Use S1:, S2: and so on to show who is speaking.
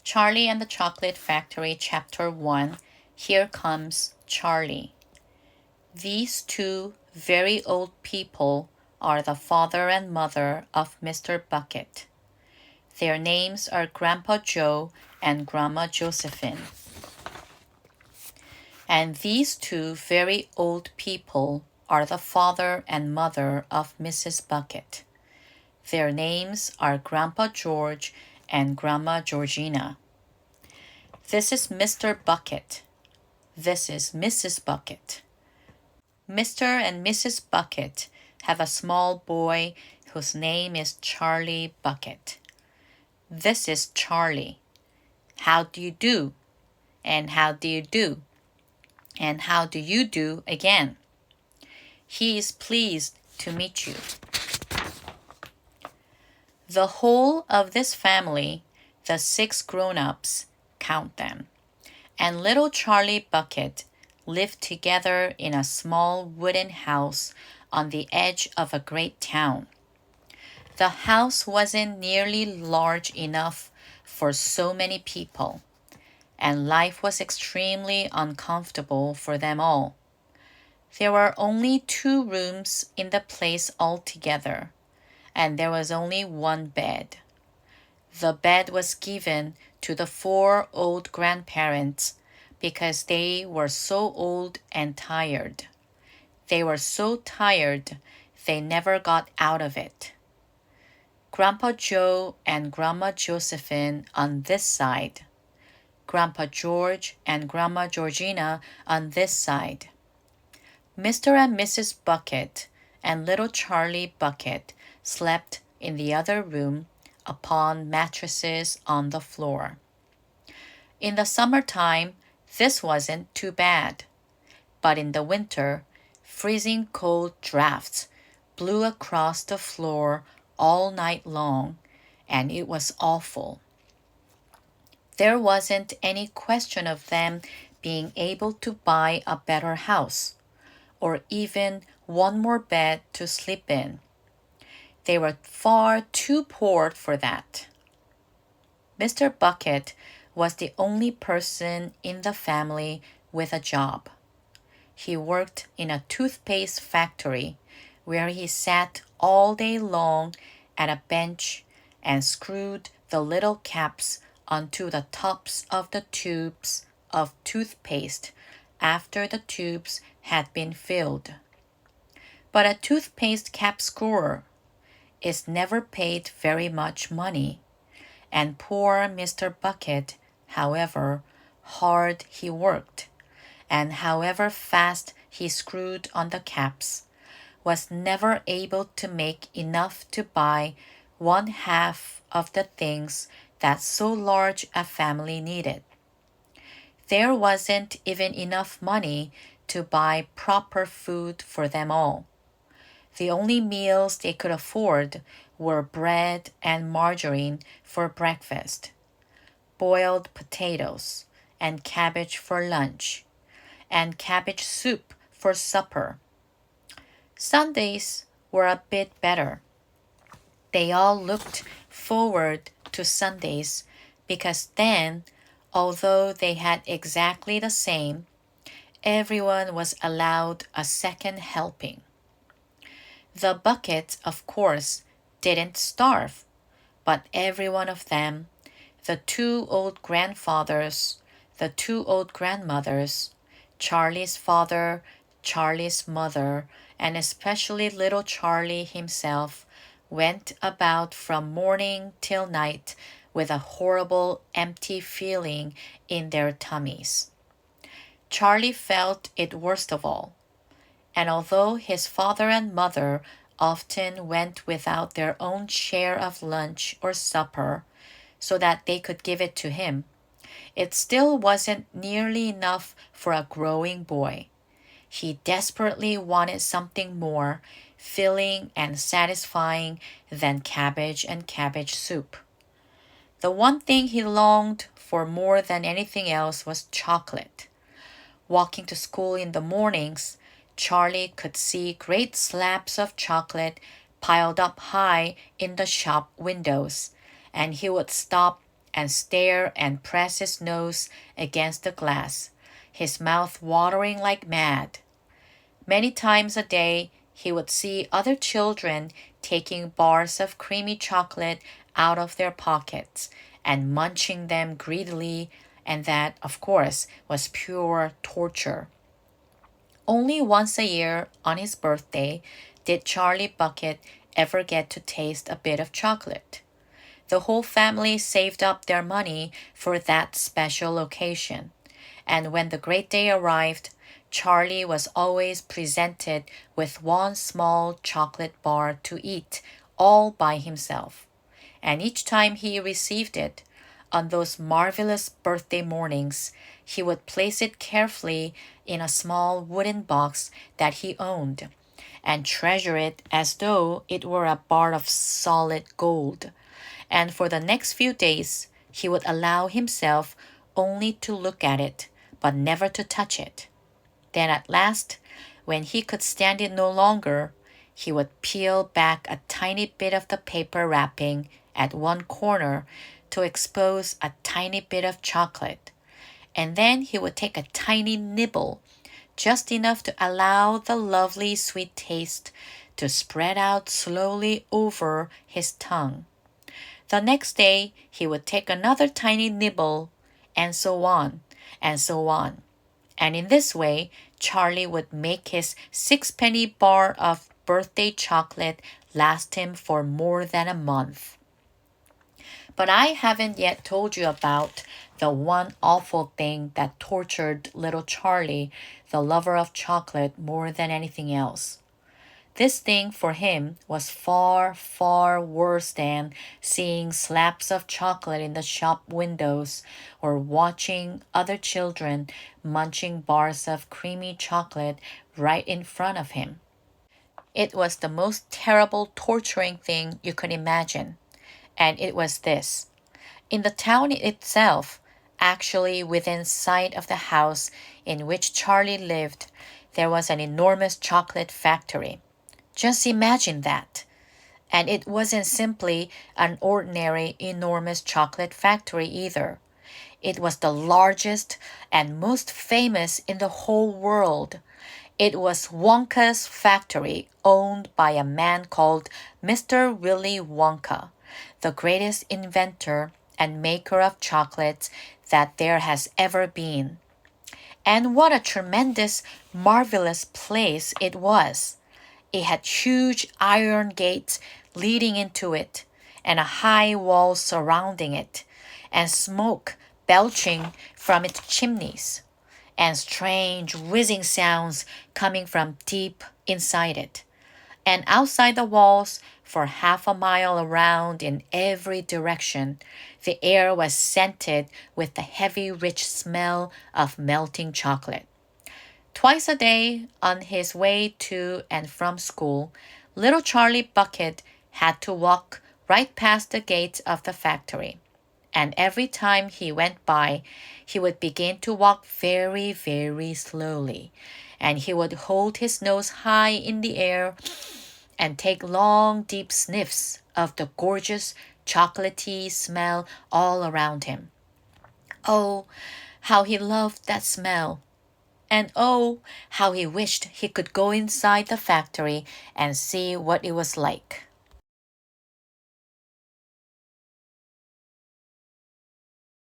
S1: Charlie and the Chocolate Factory, Chapter 1. Here Comes Charlie. These two very old people are the father and mother of Mr. Bucket. Their names are Grandpa Joe and Grandma Josephine. And these two very old people are the father and mother of Mrs. Bucket. Their names are Grandpa George and Grandma Georgina. This is Mr. Bucket. This is Mrs. Bucket. Mr. and Mrs. Bucket have a small boy whose name is Charlie Bucket. This is Charlie. How do you do? And how do you do? And how do you do again? He is pleased to meet you. The whole of this family, the 6 grown-ups, count them, and little Charlie Bucket lived together in a small wooden house on the edge of a great town. The house wasn't nearly large enough for so many people, and life was extremely uncomfortable for them all. There were only 2 rooms in the place altogether, and there was only 1 bed. The bed was given to the 4 old grandparents because they were so old and tired. They were so tired they never got out of it. Grandpa Joe and Grandma Josephine on this side. Grandpa George and Grandma Georgina on this side. Mr. and Mrs. Bucket and little Charlie Bucket slept in the other room upon mattresses on the floor. In the summertime, this wasn't too bad, but in the winter, freezing cold drafts blew across the floor all night long, and it was awful. There wasn't any question of them being able to buy a better house, or even 1 more bed to sleep in. They were far too poor for that. Mr. Bucket was the only person in the family with a job. He worked in a toothpaste factory where he sat all day long at a bench and screwed the little caps onto the tops of the tubes of toothpaste after the tubes had been filled. But a toothpaste cap screwer is never paid very much money, and poor Mr. Bucket, however hard he worked, and however fast he screwed on the caps, was never able to make enough to buy 1/2 of the things that so large a family needed. There wasn't even enough money to buy proper food for them all. The only meals they could afford were bread and margarine for breakfast, boiled potatoes and cabbage for lunch, and cabbage soup for supper. Sundays were a bit better. They all looked forward to Sundays because then, although they had exactly the same, everyone was allowed a second helping. The Buckets, of course, didn't starve, but every one of them, the 2 old grandfathers, the 2 old grandmothers, Charlie's father, Charlie's mother, and especially little Charlie himself, went about from morning till night with a horrible empty feeling in their tummies. Charlie felt it worst of all, and although his father and mother often went without their own share of lunch or supper so that they could give it to him, it still wasn't nearly enough for a growing boy. He desperately wanted something more filling and satisfying than cabbage and cabbage soup. The one thing he longed for more than anything else was chocolate. Walking to school in the mornings, Charlie could see great slabs of chocolate piled up high in the shop windows, and he would stop and stare and press his nose against the glass, his mouth watering like mad. Many times a day, he would see other children taking bars of creamy chocolate out of their pockets and munching them greedily, and that, of course, was pure torture. Only once a year, on his birthday, did Charlie Bucket ever get to taste a bit of chocolate. The whole family saved up their money for that special occasion, and when the great day arrived, Charlie was always presented with one small chocolate bar to eat all by himself. And each time he received it, on those marvelous birthday mornings, he would place it carefully in a small wooden box that he owned and treasure it as though it were a bar of solid gold. And for the next few days, he would allow himself only to look at it, but never to touch it. Then at last, when he could stand it no longer, he would peel back a tiny bit of the paper wrapping at one corner to expose a tiny bit of chocolate. And then he would take a tiny nibble, just enough to allow the lovely sweet taste to spread out slowly over his tongue. The next day, he would take another tiny nibble, and so on, and so on. And in this way, Charlie would make his sixpenny bar of birthday chocolate last him for more than a month. But I haven't yet told you about the one awful thing that tortured little Charlie, the lover of chocolate, more than anything else. This thing for him was far, far worse than seeing slabs of chocolate in the shop windows or watching other children munching bars of creamy chocolate right in front of him. It was the most terrible, torturing thing you could imagine. And it was this. In the town itself, actually within sight of the house in which Charlie lived, there was an enormous chocolate factory. Just imagine that. And it wasn't simply an ordinary enormous chocolate factory either. It was the largest and most famous in the whole world. It was Wonka's factory, owned by a man called Mr. Willy Wonka, the greatest inventor and maker of chocolates that there has ever been. And what a tremendous, marvelous place it was. It had huge iron gates leading into it, and a high wall surrounding it, and smoke belching from its chimneys, and strange whizzing sounds coming from deep inside it. And outside the walls, for half a mile around in every direction, the air was scented with the heavy, rich smell of melting chocolate. Twice a day, on his way to and from school, little Charlie Bucket had to walk right past the gates of the factory. And every time he went by, he would begin to walk very, very slowly. And he would hold his nose high in the air and take long, deep sniffs of the gorgeous, chocolatey smell all around him. Oh, how he loved that smell! And oh, how he wished he could go inside the factory and see what it was like.